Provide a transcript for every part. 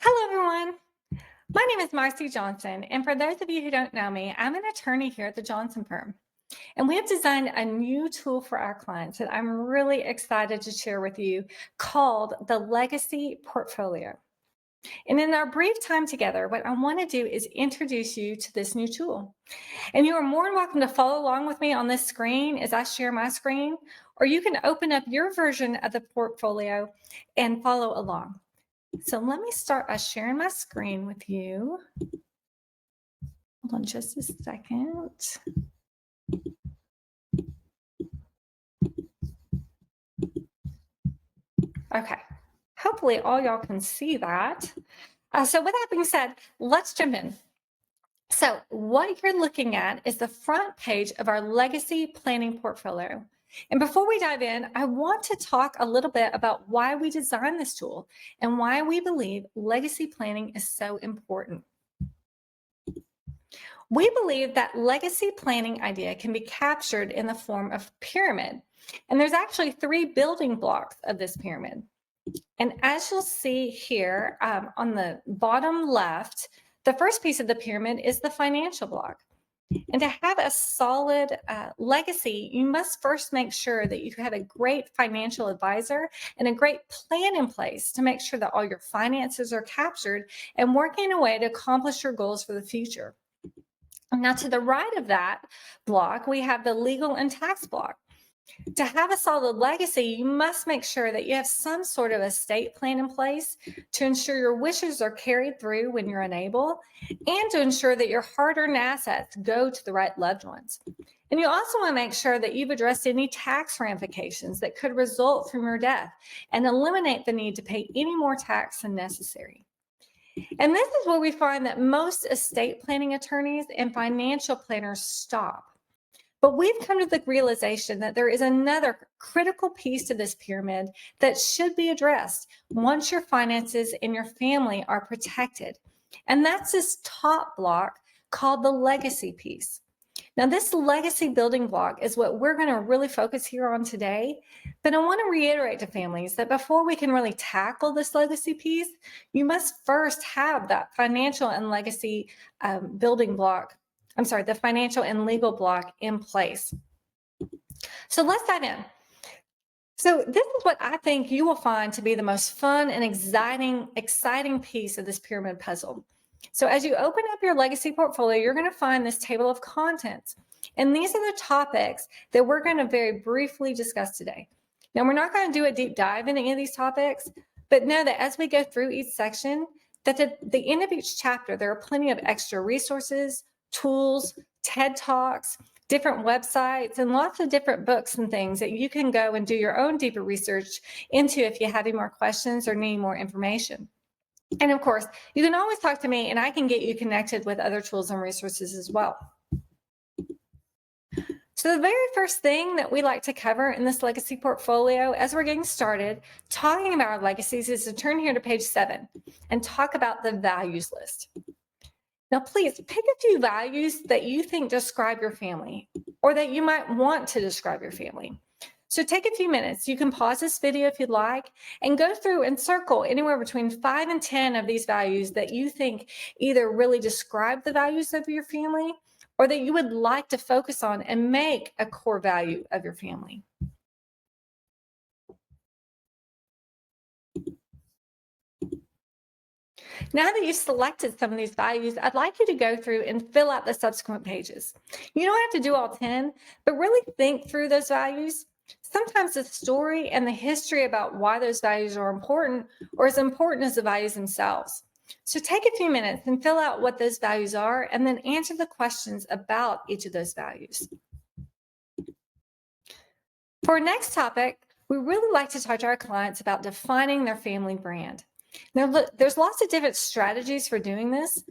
Hello, everyone. My name is Marcy Johnson, and for those of you who don't know me, I'm an attorney here at the Johnson Firm. And we have designed a new tool for our clients that I'm really excited to share with you called the Legacy Portfolio. And in our brief time together, what I want to do is introduce you to this new tool. And you are more than welcome to follow along with me on this screen as I share my screen, or you can open up your version of the portfolio and follow along. So let me start by sharing my screen with you. Hold on just a second. Okay. Hopefully all y'all can see that. So with that being said, let's jump in. So what you're looking at is the front page of our legacy planning portfolio. And before we dive in, I want to talk a little bit about why we designed this tool and why we believe legacy planning is so important. We believe that legacy planning idea can be captured in the form of pyramid. And there's actually three building blocks of this pyramid. And as you'll see here on the bottom left, the first piece of the pyramid is the financial block. And to have a solid legacy, you must first make sure that you have a great financial advisor and a great plan in place to make sure that all your finances are captured and working in a way to accomplish your goals for the future. Now, to the right of that block, we have the legal and tax block. To have a solid legacy, you must make sure that you have some sort of estate plan in place to ensure your wishes are carried through when you're unable, and to ensure that your hard-earned assets go to the right loved ones. And you also want to make sure that you've addressed any tax ramifications that could result from your death and eliminate the need to pay any more tax than necessary. And this is where we find that most estate planning attorneys and financial planners stop. But we've come to the realization that there is another critical piece to this pyramid that should be addressed once your finances and your family are protected. And that's this top block called the legacy piece. Now, this legacy building block is what we're going to really focus here on today. But I want to reiterate to families that before we can really tackle this legacy piece, you must first have that financial and legacy building block. The financial and legal block in place. So let's dive in. So this is what I think you will find to be the most fun and exciting piece of this pyramid puzzle. So as you open up your legacy portfolio, you're going to find this table of contents. And these are the topics that we're going to very briefly discuss today. Now, we're not going to do a deep dive into any of these topics, but know that as we go through each section, that at the end of each chapter, there are plenty of extra resources, tools, TED Talks, different websites, and lots of different books and things that you can go and do your own deeper research into if you have any more questions or need more information. And of course, you can always talk to me and I can get you connected with other tools and resources as well. So the very first thing that we like to cover in this legacy portfolio as we're getting started talking about our legacies is to turn here to page 7 and talk about the values list. Now, please pick a few values that you think describe your family or that you might want to describe your family. So take a few minutes. You can pause this video if you'd like and go through and circle anywhere between 5 and 10 of these values that you think either really describe the values of your family or that you would like to focus on and make a core value of your family. Now that you've selected some of these values, I'd like you to go through and fill out the subsequent pages. You don't have to do all 10, but really think through those values. Sometimes the story and the history about why those values are important or as important as the values themselves. So take a few minutes and fill out what those values are and then answer the questions about each of those values. For our next topic, we really like to talk to our clients about defining their family brand. Now, look, there's lots of different strategies for doing this.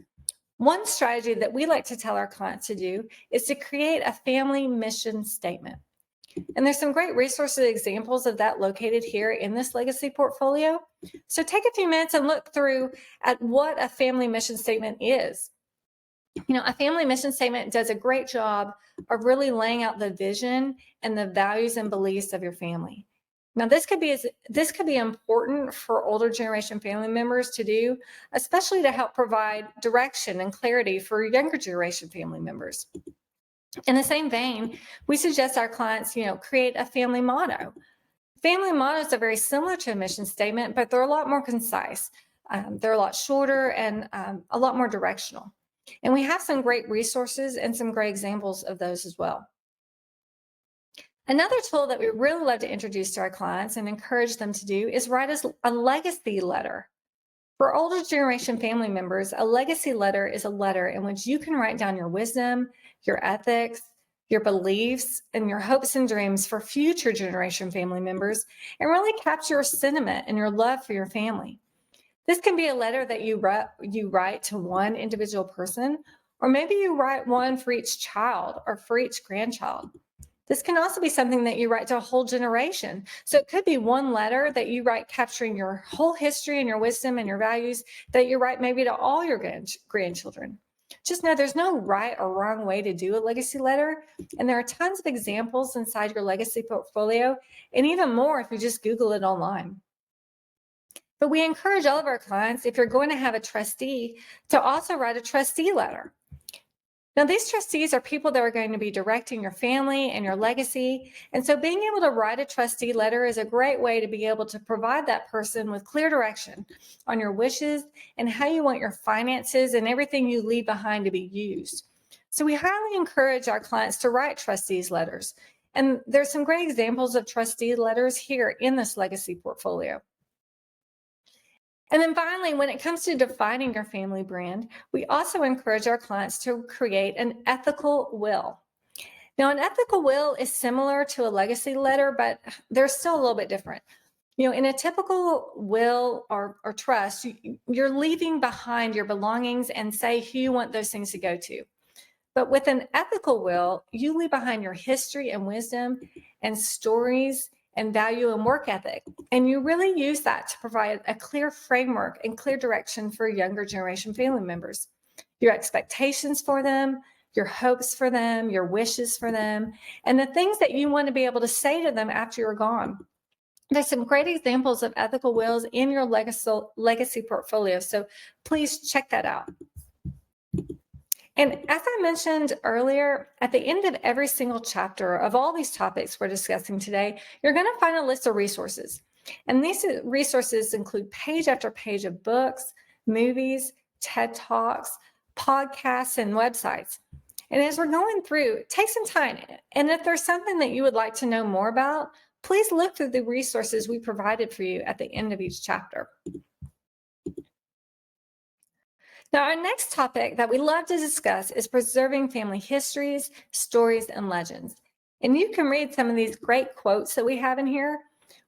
One strategy that we like to tell our clients to do is to create a family mission statement. And there's some great resources and examples of that located here in this legacy portfolio. So take a few minutes and look through at what a family mission statement is. You know, a family mission statement does a great job of really laying out the vision and the values and beliefs of your family. Now, this could be important for older generation family members to do, especially to help provide direction and clarity for younger generation family members. In the same vein, we suggest our clients, create a family motto. Family mottos are very similar to a mission statement, but they're a lot more concise. They're a lot shorter and a lot more directional. And we have some great resources and some great examples of those as well. Another tool that we really love to introduce to our clients and encourage them to do is write a legacy letter. For older generation family members, a legacy letter is a letter in which you can write down your wisdom, your ethics, your beliefs, and your hopes and dreams for future generation family members, and really capture your sentiment and your love for your family. This can be a letter that you write to one individual person, or maybe you write one for each child or for each grandchild. This can also be something that you write to a whole generation. So it could be one letter that you write capturing your whole history and your wisdom and your values that you write maybe to all your grandchildren. Just know there's no right or wrong way to do a legacy letter. And there are tons of examples inside your legacy portfolio, and even more if you just Google it online. But we encourage all of our clients, if you're going to have a trustee, to also write a trustee letter. Now, these trustees are people that are going to be directing your family and your legacy. And so being able to write a trustee letter is a great way to be able to provide that person with clear direction on your wishes and how you want your finances and everything you leave behind to be used. So we highly encourage our clients to write trustees letters. And there's some great examples of trustee letters here in this legacy portfolio. And then finally, when it comes to defining your family brand, we also encourage our clients to create an ethical will. Now, an ethical will is similar to a legacy letter, but they're still a little bit different. In a typical will or trust, you're leaving behind your belongings and say who you want those things to go to. But with an ethical will, you leave behind your history and wisdom and stories and value and work ethic. And you really use that to provide a clear framework and clear direction for younger generation family members. Your expectations for them, your hopes for them, your wishes for them, and the things that you want to be able to say to them after you're gone. There's some great examples of ethical wills in your legacy portfolio, so please check that out. And as I mentioned earlier, at the end of every single chapter of all these topics we're discussing today, you're going to find a list of resources. And these resources include page after page of books, movies, TED Talks, podcasts, and websites. And as we're going through, take some time. And if there's something that you would like to know more about, please look through the resources we provided for you at the end of each chapter. Now, our next topic that we love to discuss is preserving family histories, stories, and legends. And you can read some of these great quotes that we have in here.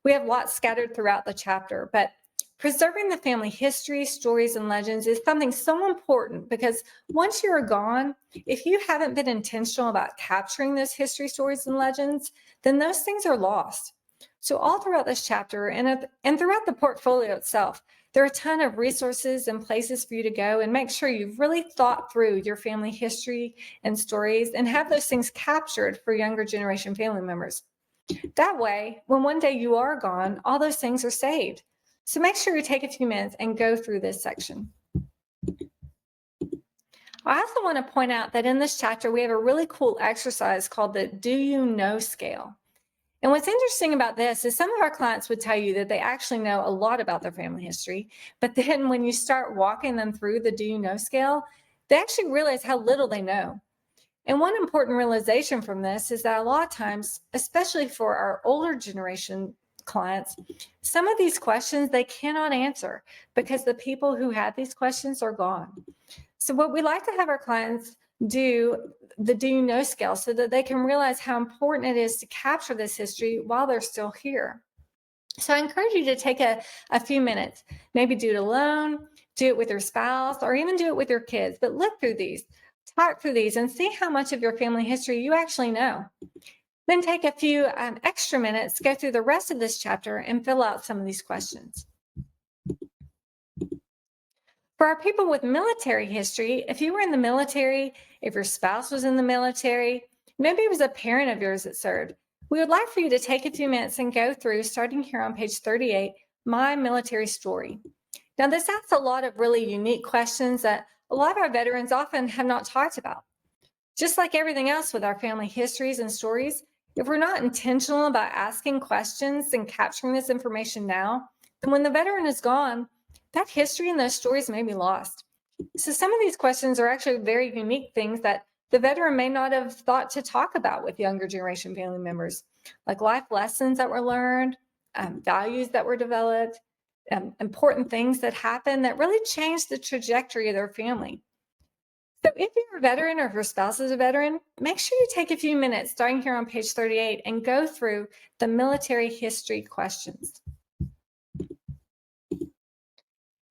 We have lots scattered throughout the chapter, but preserving the family history, stories, and legends is something so important because once you're gone, if you haven't been intentional about capturing those history, stories, and legends, then those things are lost. So all throughout this chapter and throughout the portfolio itself, there are a ton of resources and places for you to go and make sure you've really thought through your family history and stories and have those things captured for younger generation family members. That way, when one day you are gone, all those things are saved. So make sure you take a few minutes and go through this section. I also want to point out that in this chapter, we have a really cool exercise called the Do You Know scale. And what's interesting about this is some of our clients would tell you that they actually know a lot about their family history, but then when you start walking them through the Do You Know scale, they actually realize how little they know. And one important realization from this is that a lot of times, especially for our older generation clients, some of these questions they cannot answer because the people who had these questions are gone. So what we like to have our clients do the Do You Know scale so that they can realize how important it is to capture this history while they're still here. So I encourage you to take a few minutes, maybe do it alone, do it with your spouse, or even do it with your kids, but look through these, talk through these, and see how much of your family history you actually know. Then take a few extra minutes, go through the rest of this chapter, and fill out some of these questions. For our people with military history, if you were in the military, if your spouse was in the military, maybe it was a parent of yours that served, We would like for you to take a few minutes and go through, starting here on page 38, My Military Story. Now, this asks a lot of really unique questions that a lot of our veterans often have not talked about. Just like everything else with our family histories and stories, if we're not intentional about asking questions and capturing this information now, then when the veteran is gone, that history and those stories may be lost. So, some of these questions are actually very unique things that the veteran may not have thought to talk about with younger generation family members, like life lessons that were learned, values that were developed, important things that happened that really changed the trajectory of their family. So if you're a veteran or if your spouse is a veteran, make sure you take a few minutes starting here on page 38 and go through the military history questions.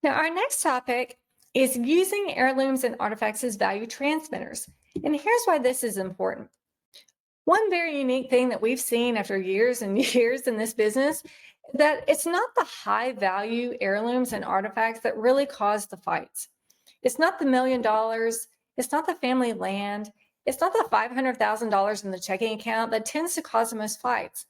Now, our next topic is using heirlooms and artifacts as value transmitters. And here's why this is important. One very unique thing that we've seen after years and years in this business, that it's not the high value heirlooms and artifacts that really cause the fights. It's not the $1 million. It's not the family land. It's not the $500,000 in the checking account that tends to cause the most fights.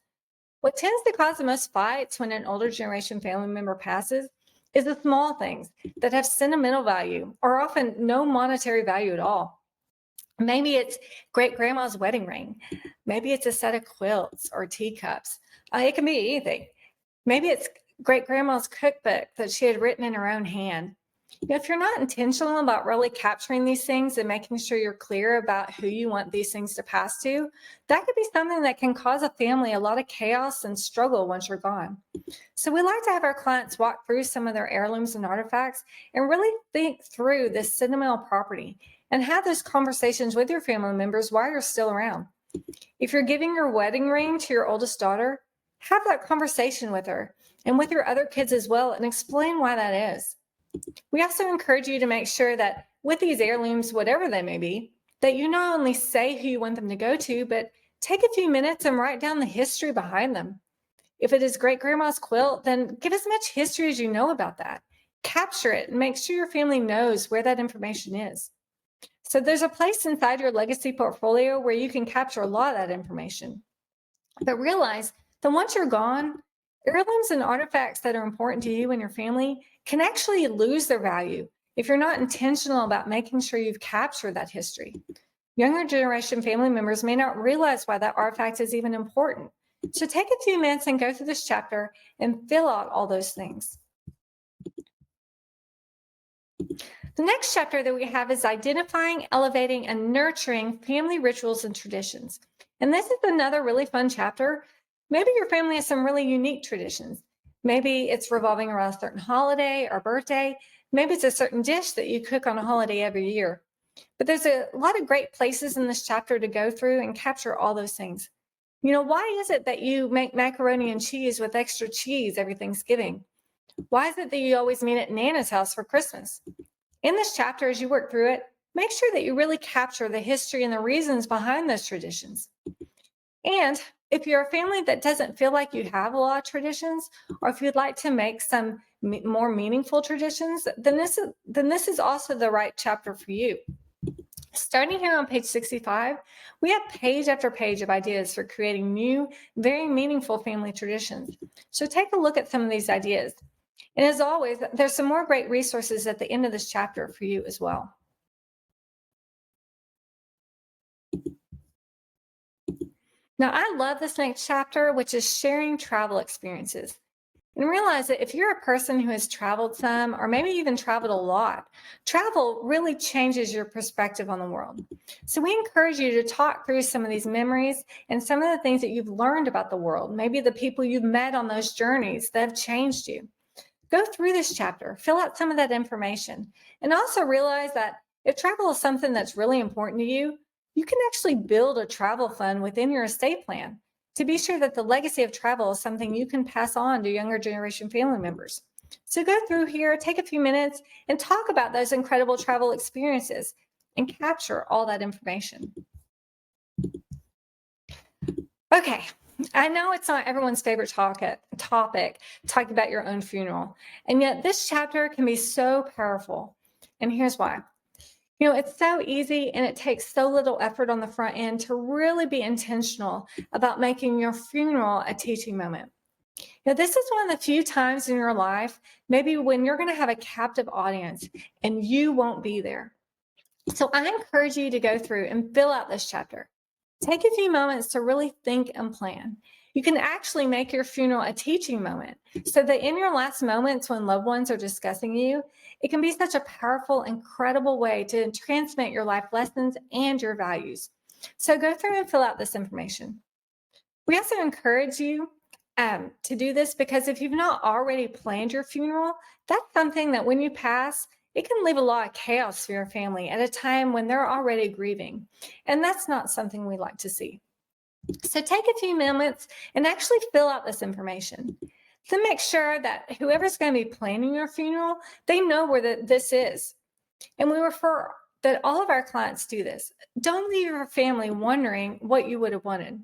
What tends to cause the most fights when an older generation family member passes is the small things that have sentimental value or often no monetary value at all. Maybe it's great grandma's wedding ring. Maybe it's a set of quilts or teacups. It can be anything. Maybe it's great grandma's cookbook that she had written in her own hand. If you're not intentional about really capturing these things and making sure you're clear about who you want these things to pass to, that could be something that can cause a family a lot of chaos and struggle once you're gone. So we like to have our clients walk through some of their heirlooms and artifacts and really think through this sentimental property and have those conversations with your family members while you're still around. If you're giving your wedding ring to your oldest daughter, have that conversation with her and with your other kids as well and explain why that is. We also encourage you to make sure that with these heirlooms, whatever they may be, that you not only say who you want them to go to, but take a few minutes and write down the history behind them. If it is great grandma's quilt, then give as much history as you know about that. Capture it and make sure your family knows where that information is. So there's a place inside your legacy portfolio where you can capture a lot of that information. But realize that once you're gone, heirlooms and artifacts that are important to you and your family can actually lose their value if you're not intentional about making sure you've captured that history. Younger generation family members may not realize why that artifact is even important. So take a few minutes and go through this chapter and fill out all those things. The next chapter that we have is identifying, elevating, and nurturing family rituals and traditions. And this is another really fun chapter. Maybe your family has some really unique traditions. Maybe it's revolving around a certain holiday or birthday. Maybe it's a certain dish that you cook on a holiday every year. But there's a lot of great places in this chapter to go through and capture all those things. Why is it that you make macaroni and cheese with extra cheese every Thanksgiving? Why is it that you always meet at Nana's house for Christmas? In this chapter, as you work through it, make sure that you really capture the history and the reasons behind those traditions. And if you're a family that doesn't feel like you have a lot of traditions, or if you'd like to make some more meaningful traditions, then this is also the right chapter for you. Starting here on page 65, we have page after page of ideas for creating new, very meaningful family traditions. So take a look at some of these ideas. And as always, there's some more great resources at the end of this chapter for you as well. Now, I love this next chapter, which is sharing travel experiences. And realize that if you're a person who has traveled some, or maybe even traveled a lot, travel really changes your perspective on the world. So we encourage you to talk through some of these memories and some of the things that you've learned about the world, maybe the people you've met on those journeys that have changed you. Go through this chapter, fill out some of that information, and also realize that if travel is something that's really important to you, you can actually build a travel fund within your estate plan to be sure that the legacy of travel is something you can pass on to younger generation family members. So go through here, take a few minutes, and talk about those incredible travel experiences and capture all that information. Okay, I know it's not everyone's favorite topic, talking about your own funeral, and yet this chapter can be so powerful. And here's why. It's so easy and it takes so little effort on the front end to really be intentional about making your funeral a teaching moment. This is one of the few times in your life, maybe when you're going to have a captive audience and you won't be there. So I encourage you to go through and fill out this chapter. Take a few moments to really think and plan. You can actually make your funeral a teaching moment so that in your last moments when loved ones are discussing you, it can be such a powerful, incredible way to transmit your life lessons and your values. So go through and fill out this information. We also encourage you to do this because if you've not already planned your funeral, that's something that when you pass, it can leave a lot of chaos for your family at a time when they're already grieving. And that's not something we like to see. So take a few moments and actually fill out this information. Then make sure that whoever's going to be planning your funeral, they know where this is. And we refer that all of our clients do this. Don't leave your family wondering what you would have wanted.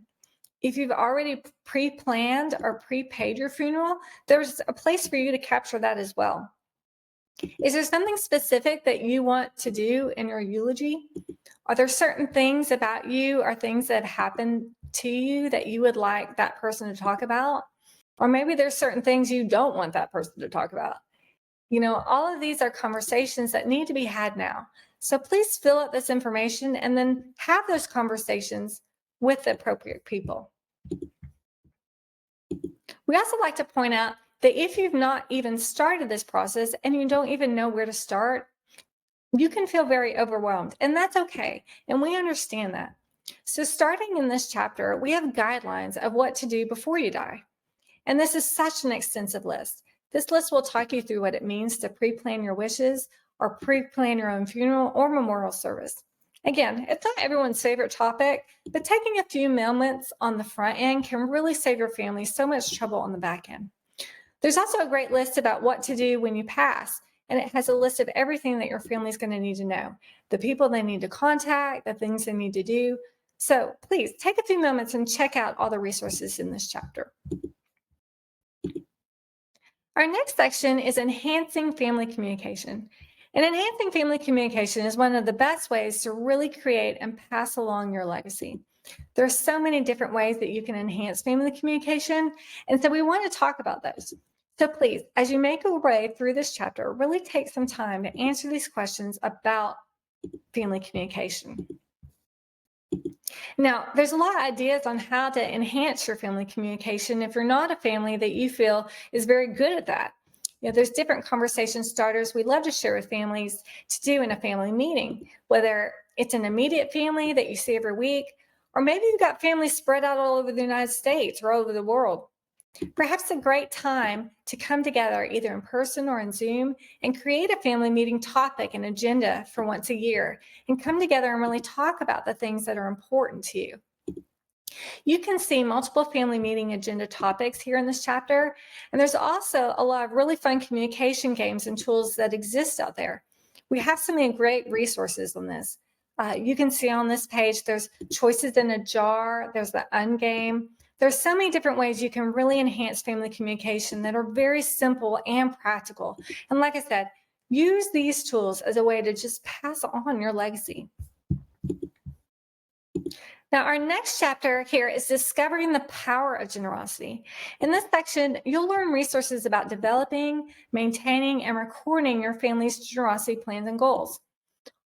If you've already pre-planned or prepaid your funeral, there's a place for you to capture that as well. Is there something specific that you want to do in your eulogy? Are there certain things about you or things that have happened to you that you would like that person to talk about? Or maybe there's certain things you don't want that person to talk about. All of these are conversations that need to be had now. So please fill out this information and then have those conversations with the appropriate people. We also like to point out that if you've not even started this process and you don't even know where to start, you can feel very overwhelmed, and that's okay. And we understand that. So starting in this chapter, we have guidelines of what to do before you die. And this is such an extensive list. This list will talk you through what it means to pre-plan your wishes or pre-plan your own funeral or memorial service. Again, it's not everyone's favorite topic, but taking a few moments on the front end can really save your family so much trouble on the back end. There's also a great list about what to do when you pass, and it has a list of everything that your family is going to need to know, the people they need to contact, the things they need to do. So please take a few moments and check out all the resources in this chapter. Our next section is enhancing family communication. And enhancing family communication is one of the best ways to really create and pass along your legacy. There are so many different ways that you can enhance family communication, and so we want to talk about those. So please, as you make your way through this chapter, really take some time to answer these questions about family communication. Now, there's a lot of ideas on how to enhance your family communication if you're not a family that you feel is very good at that. There's different conversation starters we love to share with families to do in a family meeting, whether it's an immediate family that you see every week, or maybe you've got families spread out all over the United States or all over the world. Perhaps a great time to come together either in person or in Zoom and create a family meeting topic and agenda for once a year and come together and really talk about the things that are important to you. You can see multiple family meeting agenda topics here in this chapter, and there's also a lot of really fun communication games and tools that exist out there. We have some great resources on this. You can see on this page, there's choices in a jar, there's the Ungame. There's so many different ways you can really enhance family communication that are very simple and practical. And like I said, use these tools as a way to just pass on your legacy. Now, our next chapter here is discovering the power of generosity. In this section, you'll learn resources about developing, maintaining, and recording your family's generosity plans and goals.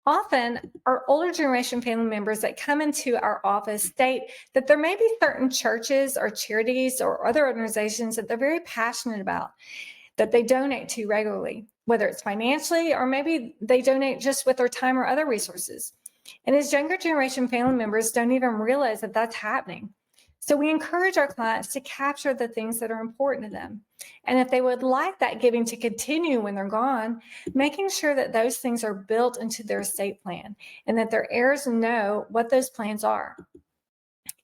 Often, our older generation family members that come into our office state that there may be certain churches or charities or other organizations that they're very passionate about, that they donate to regularly, whether it's financially or maybe they donate just with their time or other resources. And as younger generation family members don't even realize that that's happening. So we encourage our clients to capture the things that are important to them. And if they would like that giving to continue when they're gone, making sure that those things are built into their estate plan and that their heirs know what those plans are.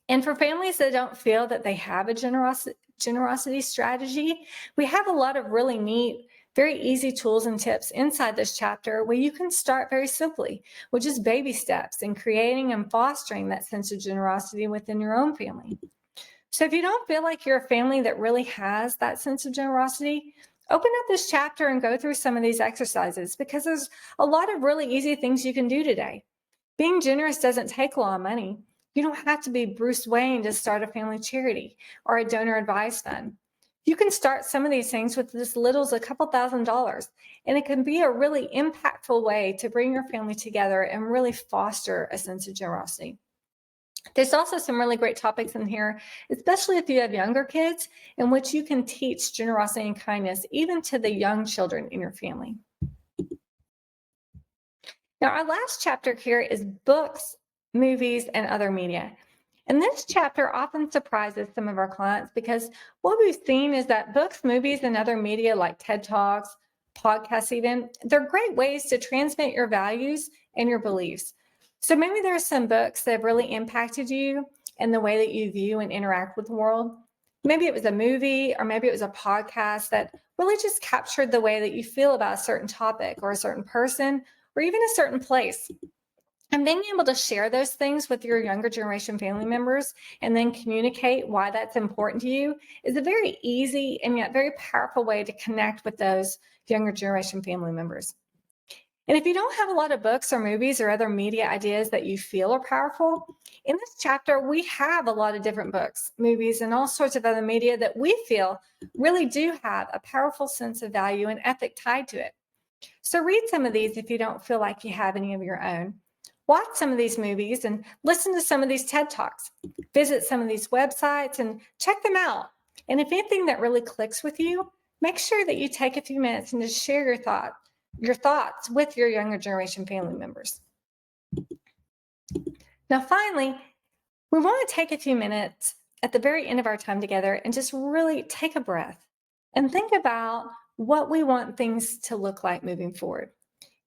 And for families that don't feel that they have a generosity strategy, we have a lot of really neat, very easy tools and tips inside this chapter where you can start very simply with just baby steps in creating and fostering that sense of generosity within your own family. So if you don't feel like you're a family that really has that sense of generosity, Open up this chapter and go through some of these exercises because there's a lot of really easy things you can do today. Being generous doesn't take a lot of money. You don't have to be Bruce Wayne to start a family charity or a donor advised fund. You can start some of these things with as little as a couple $1,000s, and it can be a really impactful way to bring your family together and really foster a sense of generosity. There's also some really great topics in here, especially if you have younger kids, in which you can teach generosity and kindness even to the young children in your family. Now, our last chapter here is books, movies, and other media. And this chapter often surprises some of our clients because what we've seen is that books, movies, and other media like TED Talks, podcasts even, they're great ways to transmit your values and your beliefs. So maybe there are some books that have really impacted you and the way that you view and interact with the world. Maybe it was a movie or maybe it was a podcast that really just captured the way that you feel about a certain topic or a certain person or even a certain place. And being able to share those things with your younger generation family members and then communicate why that's important to you is a very easy and yet very powerful way to connect with those younger generation family members. And if you don't have a lot of books or movies or other media ideas that you feel are powerful, in this chapter, we have a lot of different books, movies, and all sorts of other media that we feel really do have a powerful sense of value and ethic tied to it. So read some of these if you don't feel like you have any of your own. Watch some of these movies and listen to some of these TED Talks. Visit some of these websites and check them out. And if anything that really clicks with you, make sure that you take a few minutes and just share your thoughts with your younger generation family members. Now, finally, we want to take a few minutes at the very end of our time together and just really take a breath and think about what we want things to look like moving forward.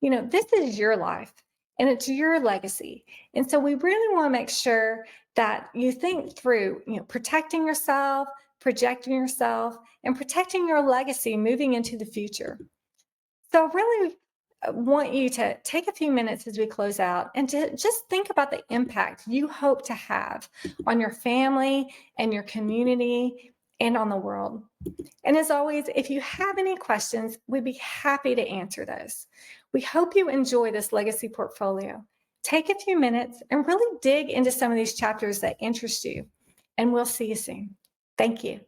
This is your life and it's your legacy. And so we really want to make sure that you think through, protecting yourself, projecting yourself, and protecting your legacy moving into the future. So I really want you to take a few minutes as we close out and to just think about the impact you hope to have on your family and your community and on the world. And as always, if you have any questions, we'd be happy to answer those. We hope you enjoy this legacy portfolio. Take a few minutes and really dig into some of these chapters that interest you, and we'll see you soon. Thank you.